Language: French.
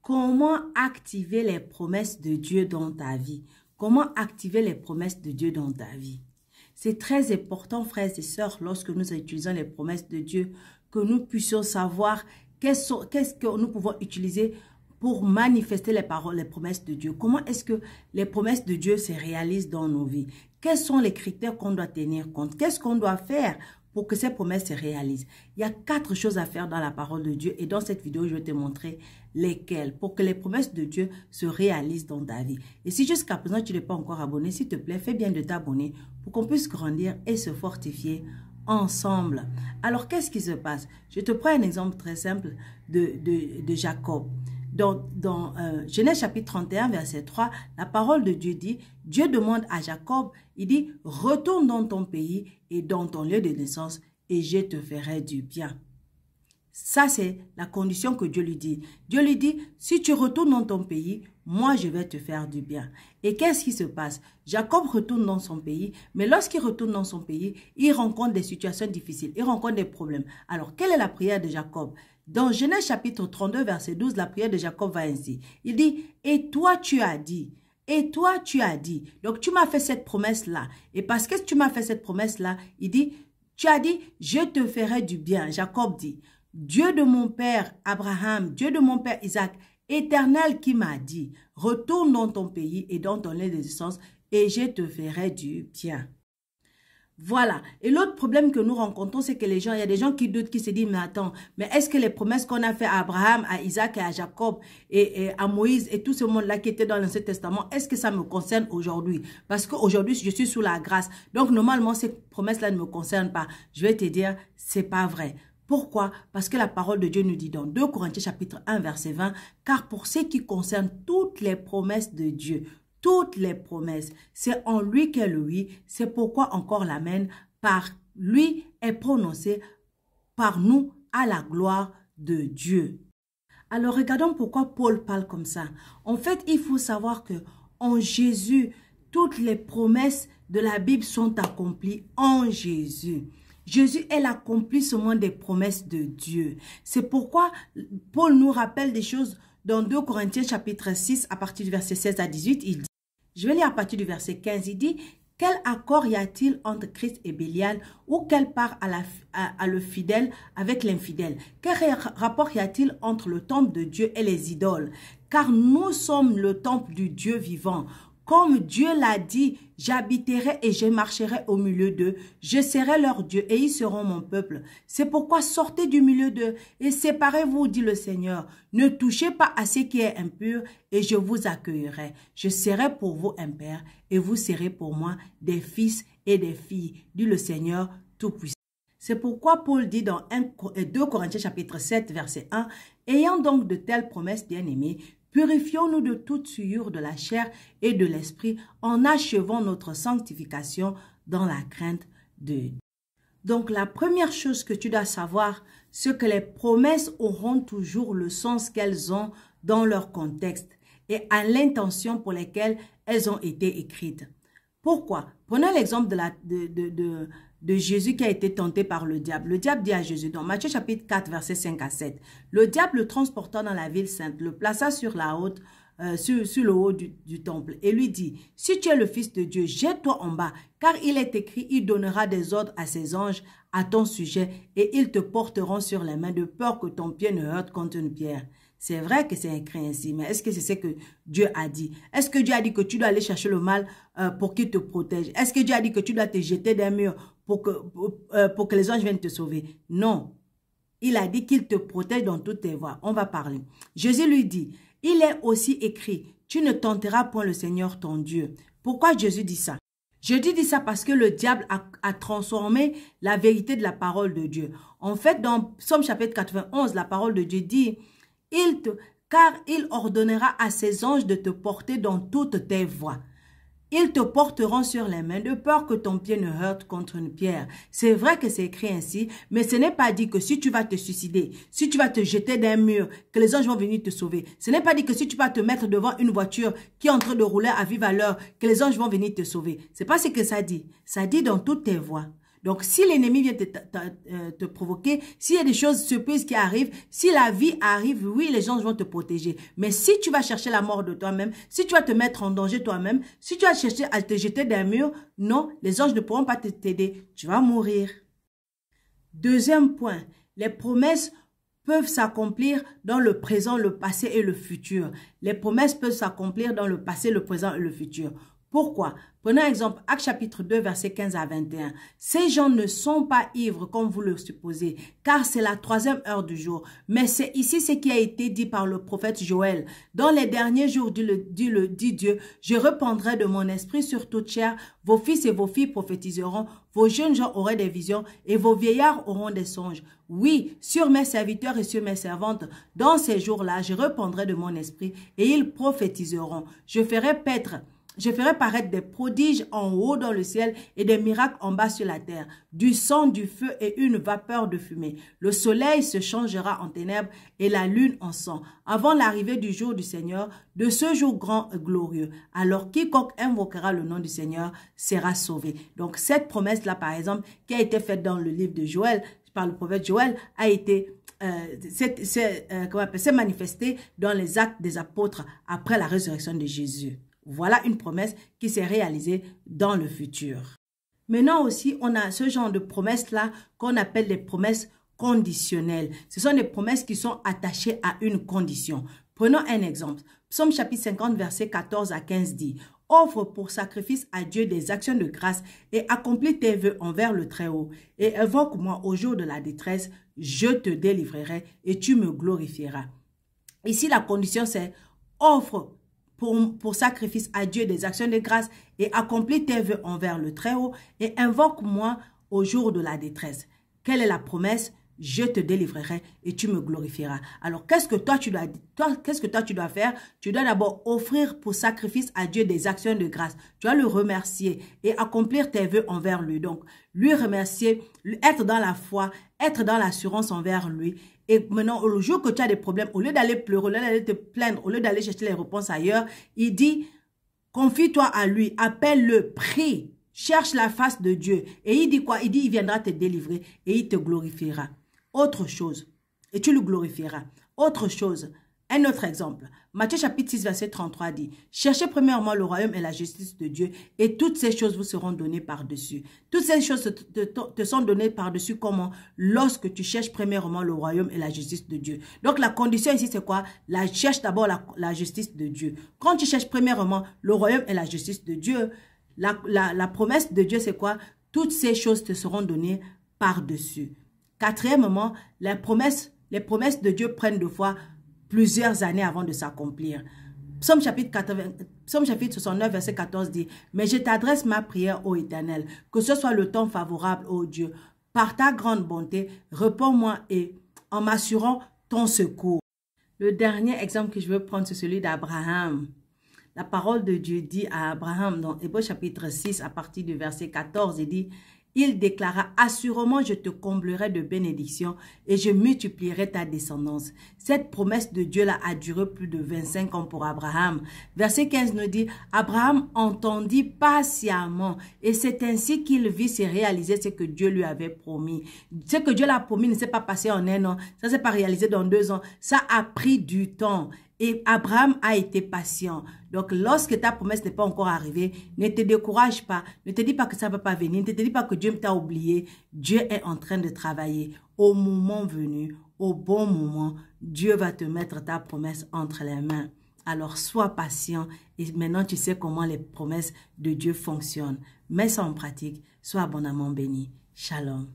Comment activer les promesses de Dieu dans ta vie? Comment activer les promesses de Dieu dans ta vie? C'est très important, frères et sœurs, lorsque nous utilisons les promesses de Dieu, que nous puissions savoir qu'est-ce que nous pouvons utiliser pour manifester les paroles, les promesses de Dieu. Comment est-ce que les promesses de Dieu se réalisent dans nos vies? Quels sont les critères qu'on doit tenir compte? Qu'est-ce qu'on doit faire pour que ces promesses se réalisent? Il y a 4 choses à faire dans la parole de Dieu et dans cette vidéo, je vais te montrer lesquelles pour que les promesses de Dieu se réalisent dans ta vie. Et si jusqu'à présent tu n'es pas encore abonné, s'il te plaît, fais bien de t'abonner pour qu'on puisse grandir et se fortifier ensemble. Alors, qu'est-ce qui se passe? Je te prends un exemple très simple de Jacob. Dans Genèse chapitre 31, verset 3, la parole de Dieu dit, Dieu demande à Jacob, il dit, retourne dans ton pays et dans ton lieu de naissance et je te ferai du bien. Ça, c'est la condition que Dieu lui dit. Dieu lui dit, si tu retournes dans ton pays, moi, je vais te faire du bien. Et qu'est-ce qui se passe? Jacob retourne dans son pays, mais lorsqu'il retourne dans son pays, il rencontre des situations difficiles, il rencontre des problèmes. Alors, quelle est la prière de Jacob? Dans Genèse chapitre 32, verset 12, la prière de Jacob va ainsi. Il dit, et toi, tu as dit. Et toi, tu as dit. Donc, tu m'as fait cette promesse-là. Et parce que tu m'as fait cette promesse-là, il dit, tu as dit, je te ferai du bien. Jacob dit, Dieu de mon père Abraham, Dieu de mon père Isaac, Éternel qui m'a dit, retourne dans ton pays et dans ton lieu de naissance et je te ferai du bien. Voilà. Et l'autre problème que nous rencontrons, c'est que il y a des gens qui doutent, qui se disent, mais attends, mais est-ce que les promesses qu'on a fait à Abraham, à Isaac et à Jacob et à Moïse et tout ce monde-là qui était dans l'Ancien Testament, est-ce que ça me concerne aujourd'hui? Parce qu'aujourd'hui, je suis sous la grâce. Donc, normalement, ces promesses-là ne me concernent pas. Je vais te dire, c'est pas vrai. Pourquoi? Parce que la parole de Dieu nous dit dans 2 Corinthiens chapitre 1 verset 20, car pour ce qui concerne toutes les promesses de Dieu, toutes les promesses, c'est en lui qu'est le oui, c'est pourquoi encore l'amen, par lui est prononcé par nous à la gloire de Dieu. Alors regardons pourquoi Paul parle comme ça. En fait, il faut savoir que en Jésus, toutes les promesses de la Bible sont accomplies en Jésus. Jésus est l'accomplissement des promesses de Dieu. C'est pourquoi Paul nous rappelle des choses dans 2 Corinthiens chapitre 6 à partir du verset 16 à 18. Il dit, je vais lire à partir du verset 15, il dit, quel accord y a-t-il entre Christ et Bélial ou quelle part à le fidèle avec l'infidèle? Quel rapport y a-t-il entre le temple de Dieu et les idoles? Car nous sommes le temple du Dieu vivant. Comme Dieu l'a dit, j'habiterai et je marcherai au milieu d'eux. Je serai leur Dieu et ils seront mon peuple. C'est pourquoi sortez du milieu d'eux et séparez-vous, dit le Seigneur. Ne touchez pas à ce qui est impur et je vous accueillerai. Je serai pour vous un père et vous serez pour moi des fils et des filles, dit le Seigneur Tout-Puissant. C'est pourquoi Paul dit dans 2 Corinthiens chapitre 7 verset 1, ayant donc de telles promesses, bien-aimés, purifions-nous de toute souillure de la chair et de l'esprit en achevant notre sanctification dans la crainte de Dieu. Donc la première chose que tu dois savoir, c'est que les promesses auront toujours le sens qu'elles ont dans leur contexte et à l'intention pour laquelle elles ont été écrites. Pourquoi? Prenons l'exemple de Jésus qui a été tenté par le diable. Le diable dit à Jésus dans Matthieu chapitre 4 verset 5 à 7. Le diable le transporta dans la ville sainte, le plaça sur la haute, sur le haut du temple et lui dit, si tu es le fils de Dieu, jette-toi en bas, car il est écrit, il donnera des ordres à ses anges à ton sujet et ils te porteront sur les mains de peur que ton pied ne heurte contre une pierre. C'est vrai que c'est écrit ainsi, mais est-ce que c'est ce que Dieu a dit? Est-ce que Dieu a dit que tu dois aller chercher le mal pour qu'il te protège? Est-ce que Dieu a dit que tu dois te jeter d'un mur pour que les anges viennent te sauver? Non. Il a dit qu'il te protège dans toutes tes voies. On va parler. Jésus lui dit, il est aussi écrit, tu ne tenteras point le Seigneur ton Dieu. Pourquoi Jésus dit ça? Jésus dit ça parce que le diable a transformé la vérité de la parole de Dieu. En fait, dans Psaume chapitre 91, la parole de Dieu dit, car il ordonnera à ses anges de te porter dans toutes tes voies. Ils te porteront sur les mains de peur que ton pied ne heurte contre une pierre. C'est vrai que c'est écrit ainsi, mais ce n'est pas dit que si tu vas te suicider, si tu vas te jeter d'un mur, que les anges vont venir te sauver. Ce n'est pas dit que si tu vas te mettre devant une voiture qui est en train de rouler à vive allure, que les anges vont venir te sauver. C'est pas ce que ça dit. Ça dit dans toutes tes voies. Donc, si l'ennemi vient te provoquer, s'il y a des choses surprises qui arrivent, si la vie arrive, oui, les gens vont te protéger. Mais si tu vas chercher la mort de toi-même, si tu vas te mettre en danger toi-même, si tu vas chercher à te jeter d'un mur, non, les anges ne pourront pas t'aider. Tu vas mourir. Deuxième point, les promesses peuvent s'accomplir dans le présent, le passé et le futur. Les promesses peuvent s'accomplir dans le passé, le présent et le futur. Pourquoi? Prenons un exemple, Actes chapitre 2, versets 15 à 21. Ces gens ne sont pas ivres comme vous le supposez, car c'est la 3e heure du jour. Mais c'est ici ce qui a été dit par le prophète Joël. Dans les derniers jours, dit Dieu, je répandrai de mon esprit sur toute chair. Vos fils et vos filles prophétiseront, vos jeunes gens auraient des visions et vos vieillards auront des songes. Oui, sur mes serviteurs et sur mes servantes, dans ces jours-là, je répandrai de mon esprit et ils prophétiseront. Je ferai paraître des prodiges en haut dans le ciel et des miracles en bas sur la terre, du sang, du feu et une vapeur de fumée. Le soleil se changera en ténèbres et la lune en sang, avant l'arrivée du jour du Seigneur, de ce jour grand et glorieux. Alors quiconque invoquera le nom du Seigneur sera sauvé. Donc cette promesse-là, par exemple, qui a été faite dans le livre de Joël, par le prophète Joël, a été s'est manifestée dans les actes des apôtres après la résurrection de Jésus. Voilà une promesse qui s'est réalisée dans le futur. Maintenant aussi, on a ce genre de promesses-là qu'on appelle des promesses conditionnelles. Ce sont des promesses qui sont attachées à une condition. Prenons un exemple. Psaume chapitre 50, versets 14 à 15 dit « Offre pour sacrifice à Dieu des actions de grâce et accomplis tes vœux envers le Très-Haut. Et invoque-moi au jour de la détresse, je te délivrerai et tu me glorifieras. » Ici, la condition, c'est « Offre pour sacrifice à Dieu des actions de grâce et accomplis tes vœux envers le Très-Haut et invoque-moi au jour de la détresse. » Quelle est la promesse? Je te délivrerai et tu me glorifieras. Alors, qu'est-ce que toi tu dois faire? Tu dois d'abord offrir pour sacrifice à Dieu des actions de grâce. Tu dois le remercier et accomplir tes vœux envers lui. Donc, lui remercier, être dans la foi, être dans l'assurance envers lui. Et maintenant, au jour que tu as des problèmes, au lieu d'aller pleurer, au lieu d'aller te plaindre, au lieu d'aller chercher les réponses ailleurs, il dit, confie-toi à lui, appelle-le, prie, cherche la face de Dieu. Et il dit quoi? Il dit, il viendra te délivrer et il te glorifiera. Autre chose, et tu le glorifieras. Autre chose, un autre exemple. Matthieu chapitre 6, verset 33 dit, « Cherchez premièrement le royaume et la justice de Dieu, et toutes ces choses vous seront données par-dessus. » Toutes ces choses te sont données par-dessus comment? Lorsque tu cherches premièrement le royaume et la justice de Dieu. Donc la condition ici, c'est quoi? Cherche d'abord la justice de Dieu. Quand tu cherches premièrement le royaume et la justice de Dieu, la promesse de Dieu, c'est quoi? Toutes ces choses te seront données par-dessus. Quatrièmement, les promesses de Dieu prennent de fois plusieurs années avant de s'accomplir. Psaume chapitre 69, verset 14 dit, « Mais je t'adresse ma prière, ô Éternel, que ce soit le temps favorable, ô Dieu. Par ta grande bonté, réponds-moi et en m'assurant ton secours. » Le dernier exemple que je veux prendre, c'est celui d'Abraham. La parole de Dieu dit à Abraham dans Hébreux chapitre 6, à partir du verset 14, il dit, il déclara, assurément je te comblerai de bénédictions et je multiplierai ta descendance. Cette promesse de Dieu-là a duré plus de 25 ans pour Abraham. Verset 15 nous dit, Abraham entendit patiemment et c'est ainsi qu'il vit se réaliser ce que Dieu lui avait promis. Ce que Dieu l'a promis ne s'est pas passé en un an, ça ne s'est pas réalisé dans 2 ans, ça a pris du temps. Et Abraham a été patient. Donc, lorsque ta promesse n'est pas encore arrivée, ne te décourage pas. Ne te dis pas que ça ne va pas venir. Ne te dis pas que Dieu t'a oublié. Dieu est en train de travailler. Au moment venu, au bon moment, Dieu va te mettre ta promesse entre les mains. Alors, sois patient. Et maintenant, tu sais comment les promesses de Dieu fonctionnent. Mets ça en pratique. Sois abondamment béni. Shalom.